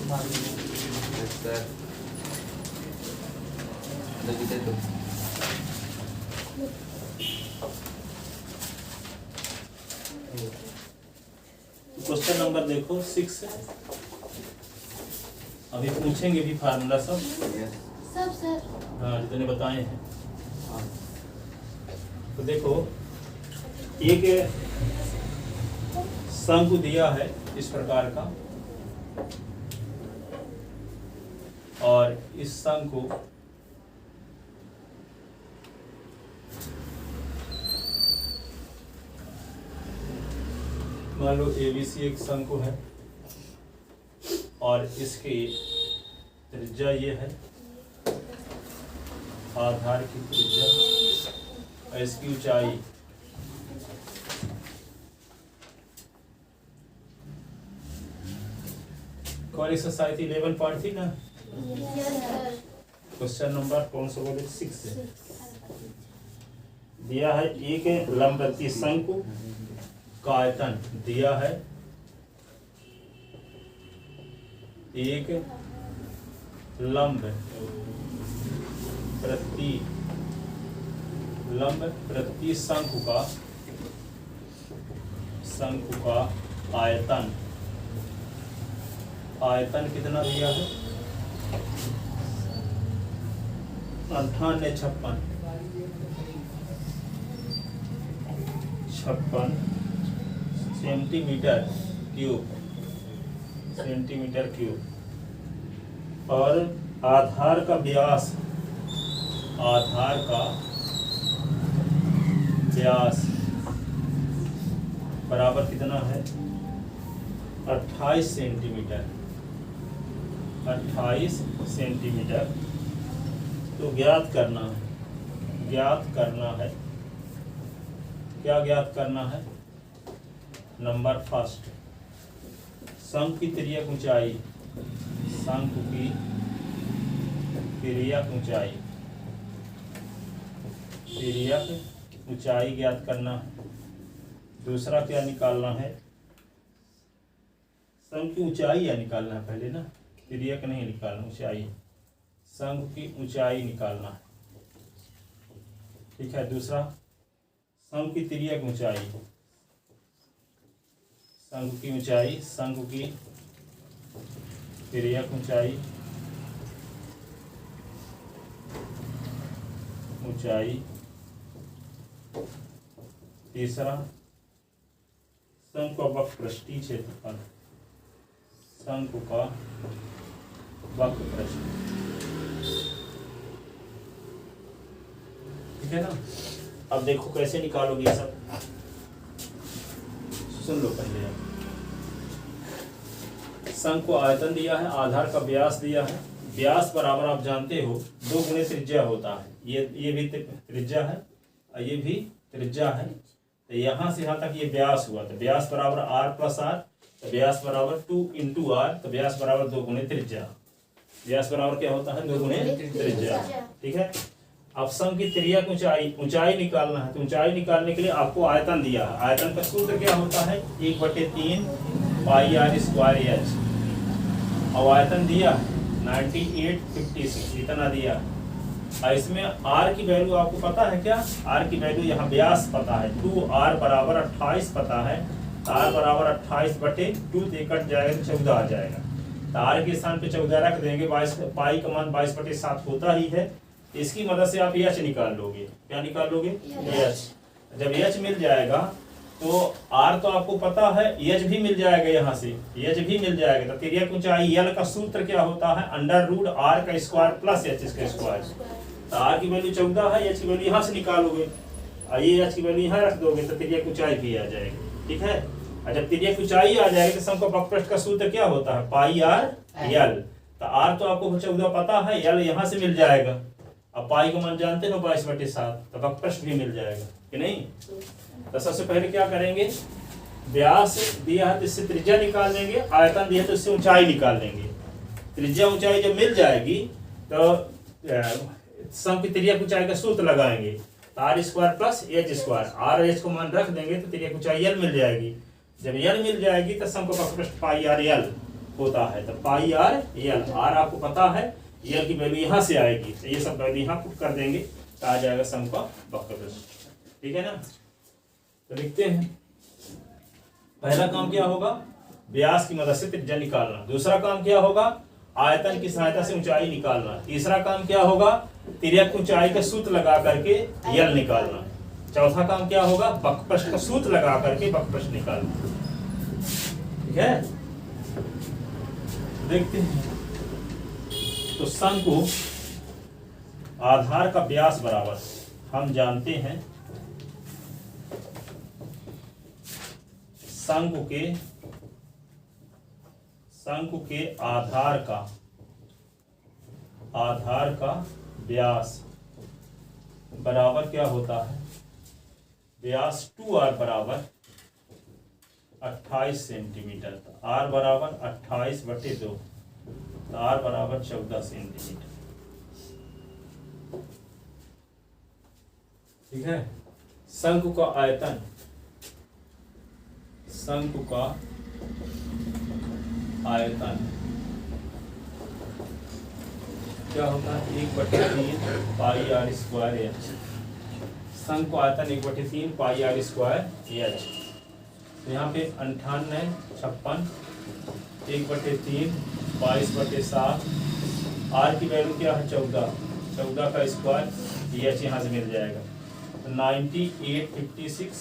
Sir लगते तो question number देखो 6। अभी पूछेंगे भी फार्मूला सब सर हाँ जितने बताए हैं। हाँ तो देखो एक शंकु दिया है इस प्रकार का और इस शंकु मान लो ABC एक शंकु है और इसकी त्रिज्या ये है, आधार की त्रिज्या और इसकी ऊंचाई कौन एक्सरसाइज 11 थी ना। क्वेश्चन नंबर कौन सा बोले 6 है। दिया है एक लंबवती शंकु का आयतन दिया है एक लंब प्रति शंकु का आयतन कितना दिया है 5856 सेंटीमीटर क्यूब और आधार का व्यास बराबर कितना है 28 सेंटीमीटर। तो ज्ञात करना है क्या ज्ञात करना है। नंबर फर्स्ट शंकु की तिर्यक ऊंचाई ज्ञात करना है। दूसरा क्या निकालना है शंकु की ऊंचाई या निकालना है पहले ना, तिर्यक नहीं निकालना, ऊंचाई शंकु की ऊंचाई निकालना है। ठीक है। दूसरा शंकु की तिर्यक ऊंचाई, शंकु की तिर्यक ऊंचाई। तीसरा शंकु का वक्रपृष्ठीय क्षेत्रफल, शंकु का वक्रपृष्ठ। ठीक है ना। अब देखो कैसे निकालोगे सब, सुन लो पहले। अब शंकु को आयतन दिया है, आधार का व्यास दिया है। व्यास बराबर आप जानते हो 2 गुणे त्रिज्या होता है। ये भी त्रिज्या है और ये भी त्रिज्या है। तो यहाँ से यहाँ तक ये व्यास हुआ, तो व्यास बराबर r प्लस r, तो व्यास बराबर 2 इंटू r, तो व्यास बराबर 2 गुणे त्रिज्या। व्यास बराबर क्या होता है 2 गुणे त्रिज्या। ठीक है। अब शंकु की तिर्यक ऊंचाई निकालना है। तो ऊंचाई निकालने के लिए आपको आयतन दिया है। आयतन का सूत्र क्या होता है 1/3 पाई r स्क्वायर h। और आयतन दिया 9856 इतना दिया। और इसमें r की वैल्यू आपको पता है क्या, r की वैल्यू यहाँ व्यास पता है 2r बराबर 28 पता है। r बराबर 28/2 से कट जाएगा तो 14 आ जाएगा। तो r के स्थान पे 14 रख देंगे। 22 पाई का मान 22/7 होता ही है। इसकी मदद से आप h निकाल लोगे। क्या निकाल लोगे h। जब h मिल जाएगा तो r तो आपको पता है, h भी मिल जाएगा। यहाँ से h भी मिल जाएगा। तो तिर्यक ऊंचाई l का सूत्र क्या होता है √r का स्क्वायर प्लस h का स्क्वायर। तो r की वैल्यू 14 है, h की वैल्यू यहाँ से निकालोगे और ये h की वैल्यू यहाँ रख दोगे तो तिर्यक ऊंचाई भी आ जाएगी। ठीक है। और जब तिर्यक ऊंचाई आ जाएगी तो शंकु का वक्रपृष्ठ का सूत्र क्या होता है पाई r l। तो r तो आपको 14 पता है, l यहाँ से मिल जाएगा। अब पाई का मान जानते हो 22/7, तो वक्रपृष्ठ भी मिल जाएगा कि नहीं। तो सबसे पहले क्या करेंगे, व्यास दिया है तो इससे त्रिज्या निकाल लेंगे, आयतन दिया तो इससे ऊंचाई निकाल लेंगे। त्रिज्या ऊंचाई जब मिल जाएगी तो शंकु की तिर्यक ऊंचाई का सूत्र लगाएंगे, तो r square plus h square. r h को मान रख देंगे तो तिर्यक ऊंचाई l मिल जाएगी। जब l मिल जाएगी तो शंकु का वक्रपृष्ठ पाई r l। होता है। तो पाई आर एल, आर आपको पता है, एल की वैल्यू यहाँ से आएगी, तो ये सब वैल्यू यहाँ पुट कर देंगे तो आ जाएगा सम का वक्र प्रश्न। ठीक है ना, तो लिखते हैं। पहला काम क्या होगा, व्यास की मदद से त्रिज्या निकालना। दूसरा काम क्या होगा, आयतन की सहायता से ऊंचाई निकालना। तीसरा काम क्या होगा, तिर्यक ऊंचाई का सूत्र लगा करके यल निकालना। चौथा काम क्या होगा, वक्रप्रस्थ का सूत्र लगा करके वक्रप्रस्थ निकालना। ठीक है, देखते हैं। तो शंकु आधार का व्यास बराबर, हम जानते हैं शंकु के आधार का व्यास बराबर क्या होता है, व्यास 2r बराबर 28 सेंटीमीटर। तो r बराबर 28/2, तो r बराबर 14 सेंटीमीटर। ठीक है, शंकु का आयतन, शंकु का आयतन क्या होता है, 1/3 पाई आर स्क्वायर एच। शंकु आयतन 1/3 पाई आर स्क्वायर एच। तो यहाँ पे 98, 56, 1/3 22/7, आर की वैल्यू क्या है 14, 14 का स्क्वायर, एच यहाँ से मिल जाएगा। तो 98, 56,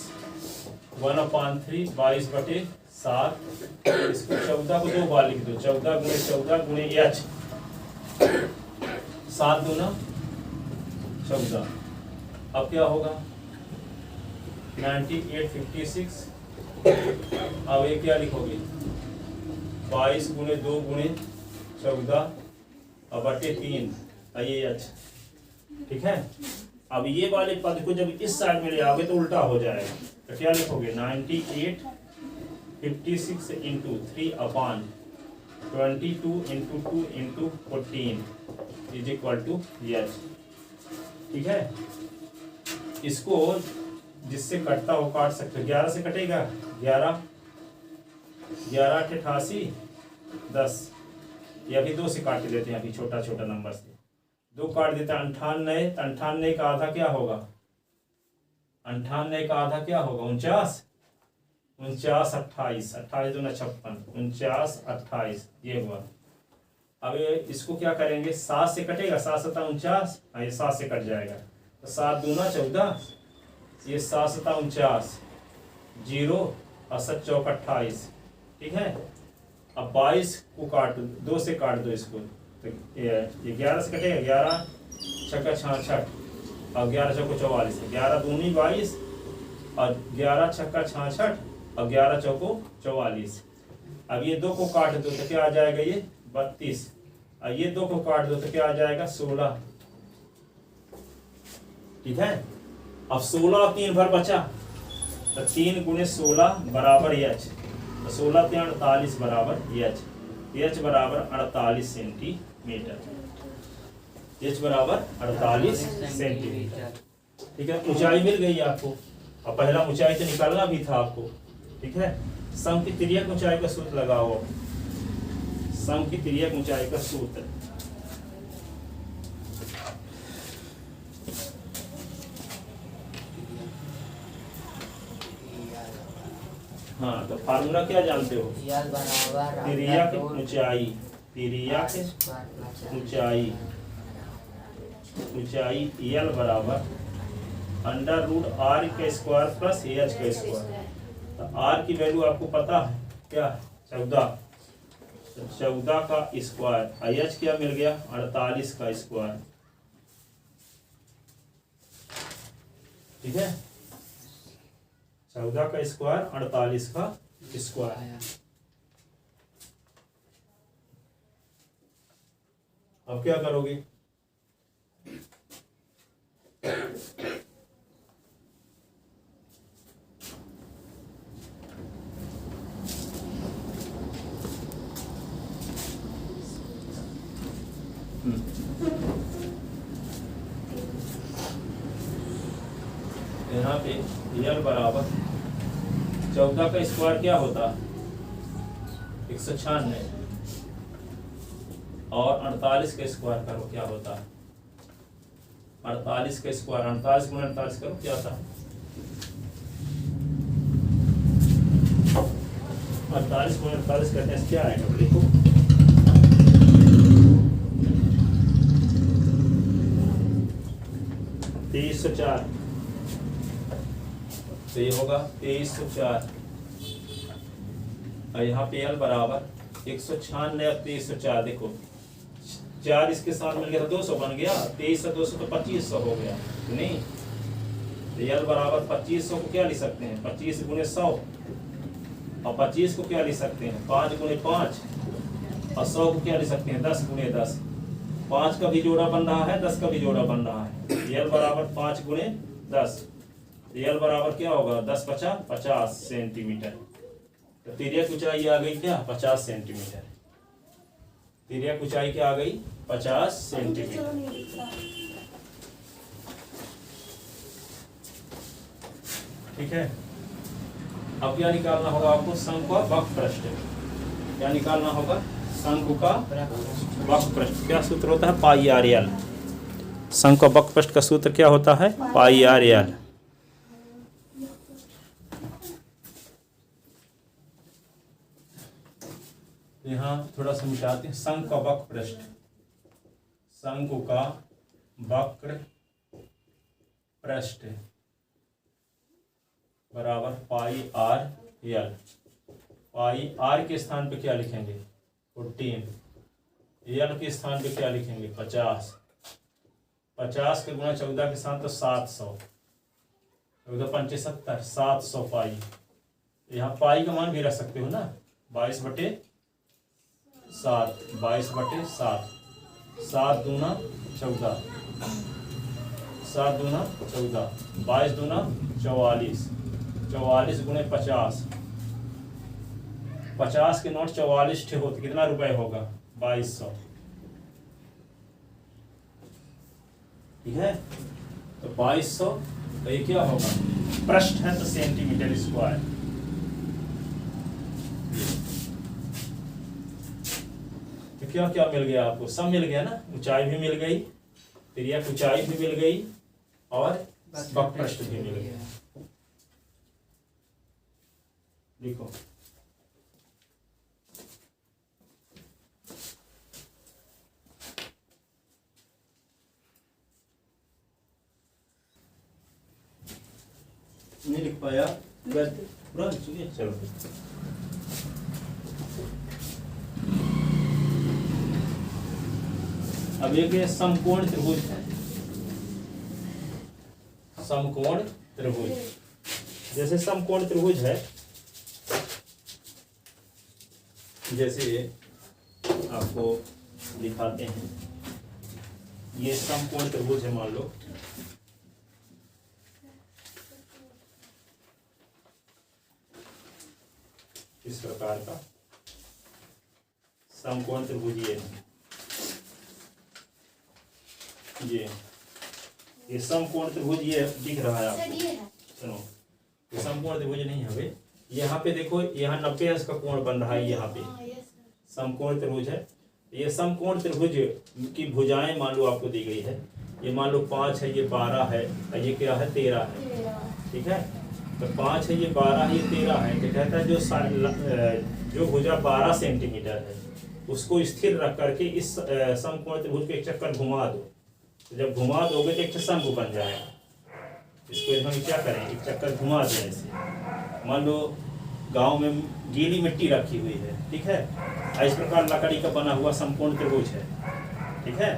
1/3 22/7, इसको 14 को 2 बार लिख दो, 14 × 14 × एच, 7 दूना 14। अब क्या होगा 98, 56, अब ये क्या लिखोगे 22 × 2 × 14 /3, ये एच। ठीक है, अब ये वाले पद को जब इस साइड में ले आओगे तो उल्टा हो जाएगा। तो क्या लिखोगे 98, 56 × 3/22 × 2 × 14 = एच। ठीक है, इसको जिससे कटता हो काट सकते हो। 11 से कटेगा, 11 8 88 10, ये अभी 2 से काट देते हैं, अभी छोटा छोटा नंबर से 2 काट देता है। 98, 98 का आधा क्या होगा, 98 का आधा क्या होगा 49, 49 28, 28 दूना 56, 49 28, ये हुआ। अब इसको क्या करेंगे, 7 से कटेगा, 7 7 49, ये 7 से कट जाएगा, तो 7 दूना 14, ये 7 7 49, 0 और 7 चौक 28। ठीक है, अब 22 को काट दो, 2 से काट दो इसको, तो ये 11 से कटेगा, 11 छक्का 66 और 11 चौको 44, 11 दूनी 22 और 11 छक्का 66 और 11 चौको 44। अब ये 2 को काट दो तो क्या आ जाएगा, ये 32, और ये 2 को काट दो तो क्या आ जाएगा 16। ठीक है, अब 16 और 3 भर बचा, तो 3 × 16 बराबर एच, तो 16 × 48 बराबर एच, एच बराबर 48 सेंटीमीटर, एच बराबर 48 सेंटीमीटर। ठीक है, ऊंचाई मिल गई आपको, और पहला ऊंचाई तो निकालना भी था आपको। ठीक है, सम की तिर्यक ऊंचाई का सूत्र लगाओ, सम की तिर्यक ऊंचाई का सूत्र। हाँ, तो फार्मूला क्या जानते हो, तिर्यक ऊंचाई, तिर्यक ऊंचाई, ऊंचाई यल बराबर √r² प्लस ah²। तो r की वैल्यू आपको पता है क्या, 14, तो 14 का स्क्वायर, h क्या मिल गया 48 का स्क्वायर। ठीक है, 14 का स्क्वायर 48 का स्क्वायर। अब क्या करोगे, यहाँ पे यल बराबर 14 का स्क्वायर क्या होता है 196, और 48 का स्क्वायर करो क्या होता है, 48 का स्क्वायर, 48 गुणे 48 करो क्या आता है, 48 गुणे 48 करने से क्या आएगा लिखो, 2304, तो ये होगा 2304 और यहाँ पे एल बराबर 196 और 2304, देखो 4 इसके साथ मिल गया तो 200 बन गया, 23 से 200 तो 2500 हो गया नहीं, तो एल बराबर 2500 को क्या लिख सकते हैं 25 गुणे 100 और 25 को क्या लिख सकते हैं 5 गुणे 5 और 100 को क्या लिख सकते हैं 10 गुणे 10, 5 का भी जोड़ा बन रहा है 10 का भी जोड़ा बन रहा है, एल बराबर 5 गुणे 10, एल बराबर क्या होगा 10 × 50 सेंटीमीटर, तो तिर्यक ऊंचाई आ गई क्या 50 सेंटीमीटर, तिर्यक ऊंचाई क्या आ गई 50 सेंटीमीटर। ठीक है, अब क्या निकालना होगा आपको शंकु का वक्रपृष्ठ, क्या निकालना होगा शंकु का वक्रपृष्ठ, क्या सूत्र होता है पाई आर एल, शंकु का वक्रपृष्ठ का सूत्र क्या होता है पाई आर एल। यहाँ थोड़ा सा मिटाते हैं, शंकु का वक्रपृष्ठ, शंकु का वक्र पृष्ठ बराबर पाई आर एल, पाई आर के स्थान पे क्या लिखेंगे 14, एल के स्थान पे क्या लिखेंगे 50, 50 के गुणा 14 के साथ तो 700, 14 पंचे 70, 700 पाई, यहाँ पाई का मान भी रख सकते हो ना 22/7, 22/7, 7 दूना 14, 7 दूना 14, 22 दूना 44, 44 गुणे 50, 50 के नोट 44 ठे होते कितना रुपए होगा 2200, ठीक है, तो 2200, तो ये क्या होगा पृष्ठ है तो सेंटीमीटर स्क्वायर, तो क्या क्या मिल गया आपको सब मिल गया ना, ऊंचाई भी मिल गई, तिर्यक ऊंचाई भी मिल गई और वक्रपृष्ठ भी मिल गया, देखो नहीं लिख पाया पूरा चलिए चलो, अब एक समकोण त्रिभुज है, समकोण त्रिभुज, जैसे समकोण त्रिभुज है, जैसे आपको दिखाते हैं, ये समकोण त्रिभुज है मान लो, इस प्रकार का समकोण त्रिभुज ये समकोण त्रिभुज ये दिख रहा है आपको, सुनो ये समकोण त्रिभुज नहीं है, यहाँ पे देखो यहाँ 90 अंश का कोण बन रहा है, यहाँ पे समकोण त्रिभुज है, ये समकोण त्रिभुज की भुजाएं मान लो आपको दी गई है, ये मान लो 5 है, ये 12 है, ये क्या है 13 है, ठीक है, तो 5 है, ये 12 है, ये 13 है, तो कहता है जो भुजा 12 सेंटीमीटर है उसको स्थिर रख करके इस समकोण त्रिभुज को एक चक्कर घुमा दो, तो जब घुमा दोगे तो एक शंकु बन जाएगा, इसको हम क्या करें एक चक्कर घुमा दें ऐसे, मान लो गांव में गीली मिट्टी रखी हुई है, ठीक है, इस प्रकार लकड़ी का बना हुआ समकोण त्रिभुज है, ठीक है,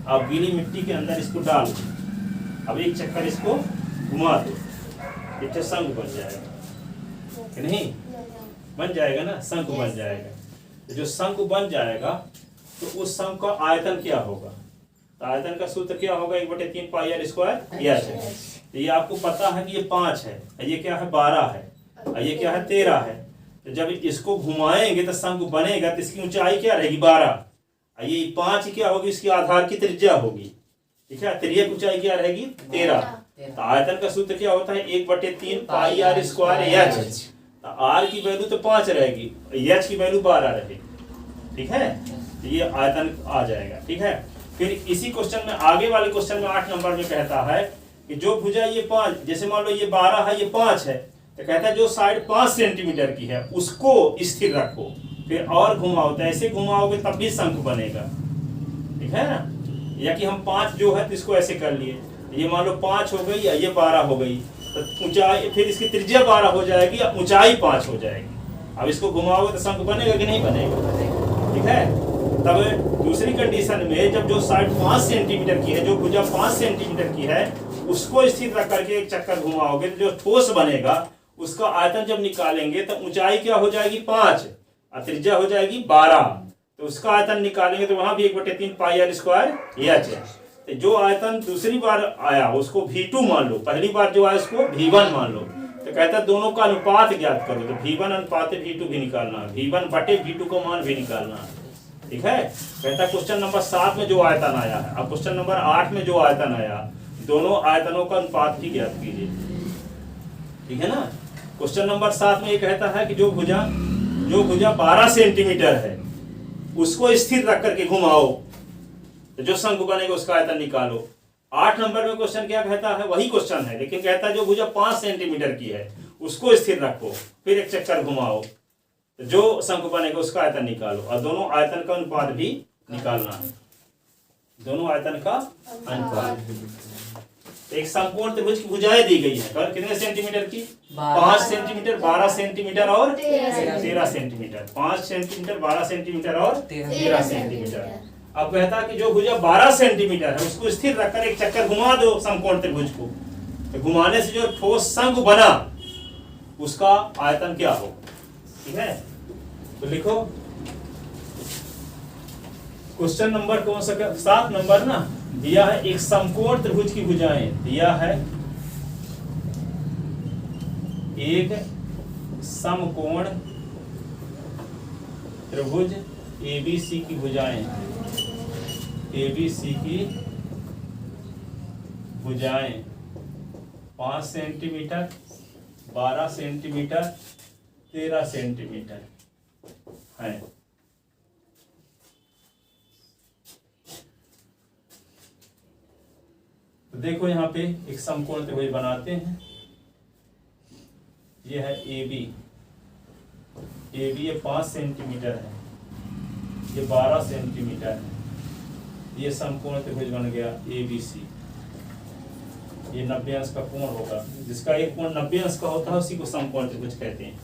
आप गीली मिट्टी के अंदर इसको डाल दो, अब एक चक्कर इसको घुमा दो, एक शंकु बन जाएगा कि नहीं, बन जाएगा ना, शंकु बन जाएगा, तो जो शंकु बन जाएगा तो उस शंकु का आयतन क्या होगा, तो आयतन का सूत्र क्या होगा 1/3 पाई आर स्क्वायर यह है, तो ये आपको पता है कि ये 5 है, ये क्या है 12 है, ये क्या है 13 है, तो जब इसको घुमाएंगे तो शंकु बनेगा, तो इसकी ऊंचाई क्या रहेगी 12, ये 5 क्या होगी इसकी आधार की त्रिज्या होगी, ठीक है, तिर्यक ऊंचाई क्या रहेगी 13, तो आयतन का सूत्र क्या होता है 1/3 पाई आर स्क्वायर एच, तो आर की वैल्यू तो 5 रहेगी, एच की वैल्यू 12 रहेगी, ठीक है, तो ये आयतन आ जाएगा। ठीक है, फिर इसी क्वेश्चन में आगे वाले क्वेश्चन में 8 नंबर में कहता है कि जो भुजा ये 5, जैसे मान लो ये 12 है, ये 5 है, तो कहता है जो साइड 5 सेंटीमीटर की है उसको स्थिर रखो, फिर और घुमाओ, तो ऐसे घुमाओगे तब भी शंख बनेगा। ठीक है ना, या कि हम 5 जो है तो इसको ऐसे कर लिए, ये मान लो 5 हो गई या ये 12 हो गई, तो ऊंचाई फिर इसकी त्रिज्या 12 हो जाएगी या ऊंचाई 5 हो जाएगी। अब इसको घुमाओगे तो शंख बनेगा कि नहीं बनेगा। ठीक है, तब दूसरी कंडीशन में जब जो साइड 5 सेंटीमीटर की है, जो भुजा 5 सेंटीमीटर की है, उसको स्थिर रख करके एक चक्कर घुमाओगे तो जो ठोस बनेगा उसका आयतन जब निकालेंगे तो ऊंचाई क्या हो जाएगी 5 और त्रिज्या हो जाएगी 12, तो उसका आयतन निकालेंगे तो वहां भी 1/3 पाई r स्क्वायर h है। तो जो आयतन दूसरी बार आया उसको V2 मान लो, पहली बार जो आया उसको V1 मान लो, तो कहता है दोनों का अनुपात ज्ञात करो, तो V1 अनुपात V2 भी निकालना है, V1/V2 का मान भी निकालना है। ठीक है, कहता है क्वेश्चन नंबर 7 में जो आयतन आया है, अब क्वेश्चन नंबर 8 में जो आयतन आया, दोनों आयतनों का अनुपात भी ज्ञात कीजिए। ठीक है ना, क्वेश्चन नंबर 7 में ये कहता है कि जो भुजा 12 सेंटीमीटर है उसको स्थिर रख करके घुमाओ, तो जो शंख बनेगा उसका आयतन निकालो। 8 नंबर में क्वेश्चन क्या कहता है, वही क्वेश्चन है, लेकिन कहता है जो भुजा 5 सेंटीमीटर की है उसको स्थिर रखो, फिर एक चक्कर घुमाओ, तो जो शंख बनेगा उसका आयतन निकालो, और दोनों आयतन का अनुपात भी निकालना है, दोनों आयतन का अनुपात। एक समकोण त्रिभुज की भुजाएं दी गई है, कितने सेंटीमीटर की, 5 सेंटीमीटर, 12 सेंटीमीटर और 13 सेंटीमीटर, 5 सेंटीमीटर, 12 सेंटीमीटर और 13 सेंटीमीटर। अब कहता है कि जो भुजा 12 सेंटीमीटर है उसको स्थिर रखकर एक चक्कर घुमा दो समकोण त्रिभुज को, तो घुमाने से जो ठोस शंख बना उसका आयतन क्या हो। ठीक है, तो लिखो क्वेश्चन नंबर कौन सा, 7 नंबर ना, दिया है एक समकोण त्रिभुज की भुजाएं, दिया है एक समकोण त्रिभुज ABC की भुजाएं, ABC की भुजाएं 5 सेंटीमीटर, 12 सेंटीमीटर, 13 सेंटीमीटर है। तो देखो यहाँ पे एक समकोण त्रिभुज बनाते हैं, ये है AB, ये 5 सेंटीमीटर है, ये 12 सेंटीमीटर है, ये समकोण त्रिभुज बन गया ABC। ये 90 अंश का कोण होगा, जिसका एक कोण 90 अंश का होता है उसी को समकोण त्रिभुज कहते हैं।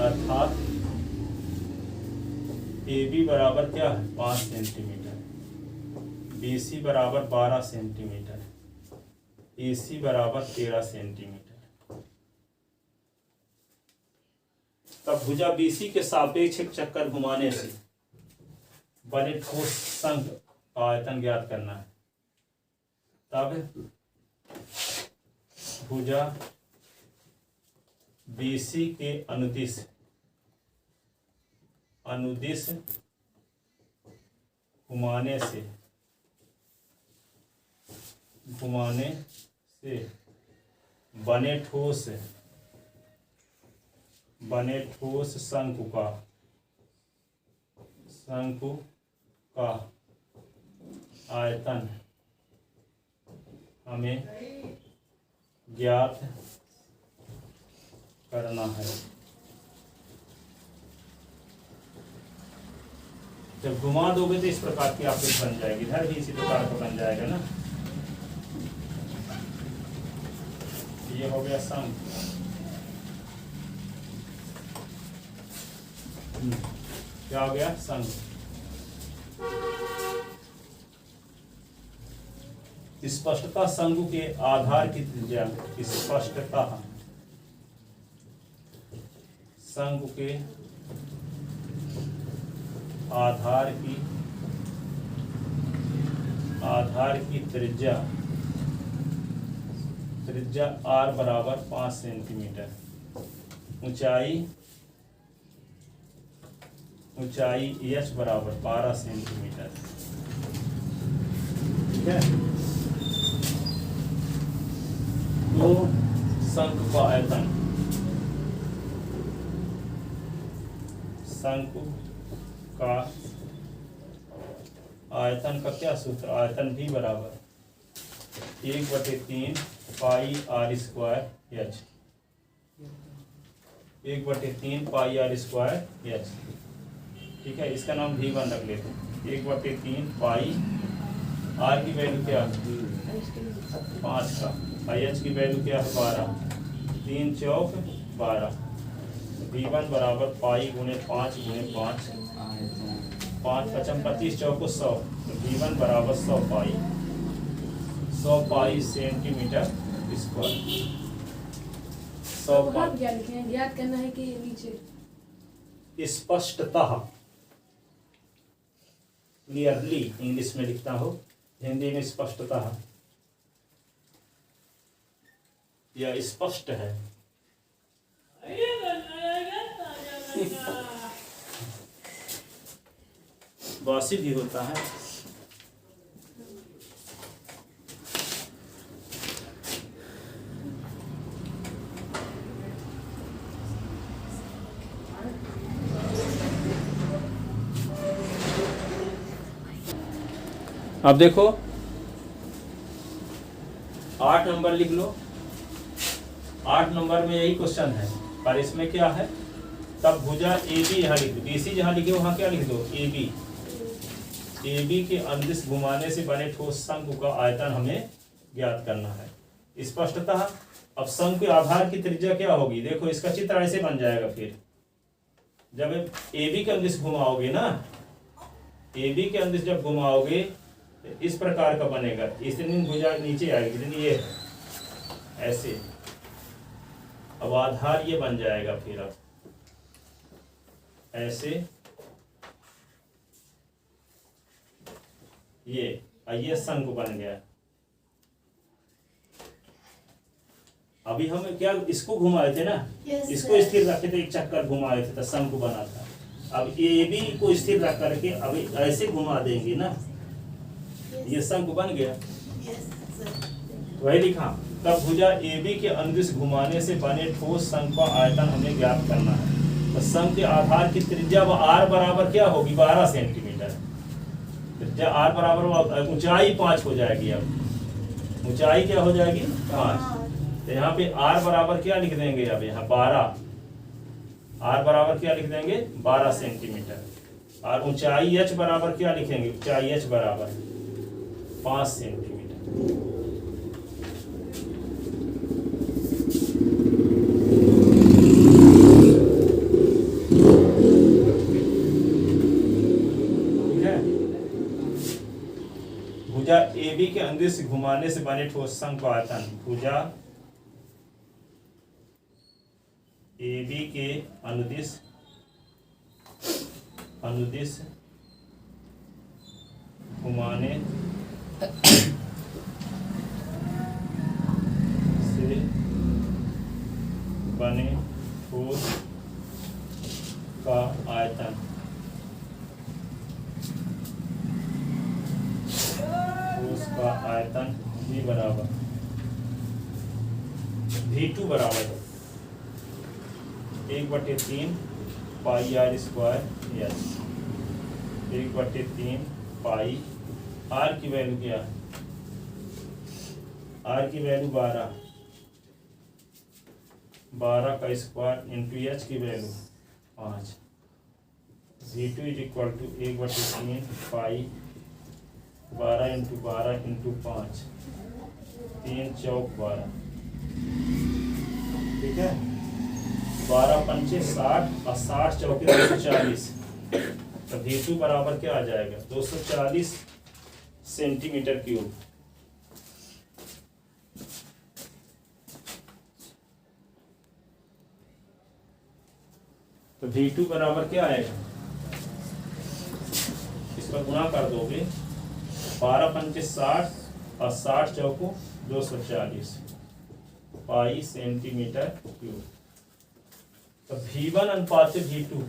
अर्थात AB बराबर क्या है 5 सेंटीमीटर, BC बराबर 12 सेंटीमीटर, AC बराबर 13 सेंटीमीटर। तब भुजा BC के सापेक्ष एक चक्कर घुमाने से बने ठोस शंख का आयतन ज्ञात करना है। तब भुजा BC के अनुदिश घुमाने से बने ठोस शंकु का आयतन हमें ज्ञात करना है। जब घुमा दोगे तो इस प्रकार की आकृति बन जाएगी, इधर भी इसी प्रकार का बन जाएगा ना। ये हो गया शंख, क्या हो गया शंख। स्पष्टता शंकु के आधार की त्रिज्या, स्पष्टता शंकु के आधार की त्रिज्या r बराबर 5 सेंटीमीटर, ऊंचाई h बराबर 12 सेंटीमीटर। ठीक है, दो शंकु का आयतन, शंकु का आयतन का क्या सूत्र, आयतन भी बराबर 1/3 pi r square h, 1/3 pi r square h. ठीक है, इसका नाम V1 रख लेते हैं। 1/3 पाई, आर की वैल्यू क्या है 5 का, आई एच की वैल्यू क्या है 12, 3 चौक 12, V1 बराबर पाई गुणे 5 गुणे 5, 5 पचम 25 चौको 100, तो V1 बराबर 100 पाई, 100 पाई सेंटीमीटर स्क्वायर। 100 पाई क्या लिखे हैं, ज्ञात करना है कि नीचे स्पष्टतः, क्लियरली इंग्लिश में लिखता हो, हिंदी में स्पष्टतः, यह स्पष्ट है। बासी भी होता है। अब देखो 8 नंबर लिख लो, 8 नंबर में यही क्वेश्चन है, पर इसमें क्या है, तब भुजा ए बी यहाँ लिख दो, BC जहाँ लिखे वहाँ क्या लिख दो ए बी के अंदिश घुमाने से बने ठोस शंकु का आयतन हमें ज्ञात करना है। स्पष्टतः अब शंकु के आधार की त्रिज्या क्या होगी, देखो इसका चित्र ऐसे बन जाएगा। फिर जब ए बी के अंदिश घुमाओगे ना, ए बी के अंदिश जब घुमाओगे तो इस प्रकार का बनेगा, इतनी भुजा नीचे आएगी जितनी ये ऐसे, अब आधार ये बन जाएगा। फिर अब ऐसे ये शंकु बन गया। अभी हम क्या इसको घुमाए थे ना, इसको स्थिर रखे थे, एक चक्कर घुमाए थे तो शंकु बना था। अब ए बी को स्थिर रख करके अभी ऐसे घुमा देंगे ना, ये शंकु बन गया। वही लिखा, तब भुजा ए बी के अंदिश घुमाने से बने ठोस शंकु का आयतन हमें ज्ञात करना है। तो शंकु के आधार की त्रिज्या व आर बराबर क्या होगी 12 सेंटीमीटर, त्रिज्या आर बराबर ऊंचाई 5 हो जाएगी। अब ऊंचाई क्या हो जाएगी 5, तो यहाँ पे आर बराबर क्या लिख देंगे, अब यहाँ 12, आर बराबर क्या लिख देंगे 12 सेंटीमीटर, और ऊंचाई एच बराबर क्या लिखेंगे, ऊंचाई एच बराबर 5 सेंटीमीटर। भुजा ए बी के अंदिश घुमाने से बने ठोस शंकु का आयतन, भुजा ए बी के अनुदिश घुमाने से बने ठोस का आयतन, का आयतन भी बराबर V2 बराबर 1/3 pi r square h, 1/3 pi, r की वैल्यू क्या है, आर की वैल्यू 12 का स्क्वायर इंटू एच की value 5, V2 is equal to 1/3 pi 12 into 12 into 5, 3 चौक 12। ठीक है, 12 पंचे 60 और 60 चौके 240, तो V2 बराबर क्या आ जाएगा 240 सेंटीमीटर क्यूब। तो V2 बराबर क्या आएगा, इस पर गुणा कर दोगे, 12 पंचे 60 और 60 चौको 240 पाई सेंटीमीटर क्यूब। तो V1 अनुपात V2,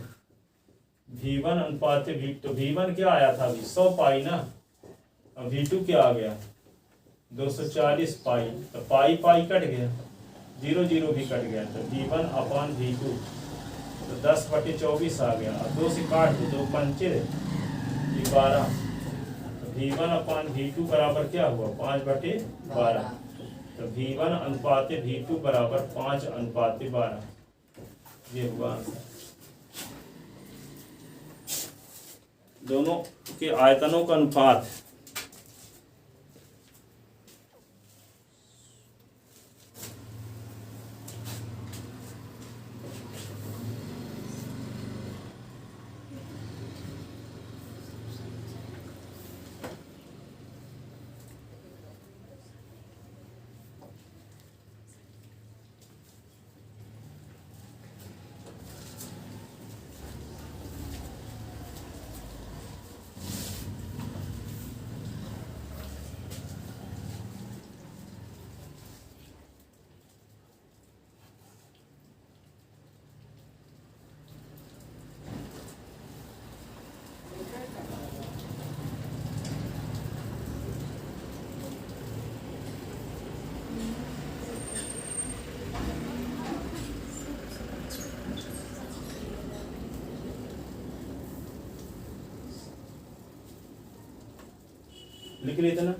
V1 अनुपात V2, तो V1 क्या आया था अभी 100 पाई ना, और V2 क्या आ गया 240 पाई, तो पाई पाई कट गया, जीरो जीरो भी कट गया तो V1 अपॉन V2 तो 10/24 आ गया। अब 2 से काट दो, 2 पंचे 12 तो V1 अपॉन V2 बराबर क्या हुआ 5/12 तो V1 अनुपात V2 बराबर 5/12 ये हुआ आंसर। दोनों के आयतनों का अनुपात लिख लेते ना।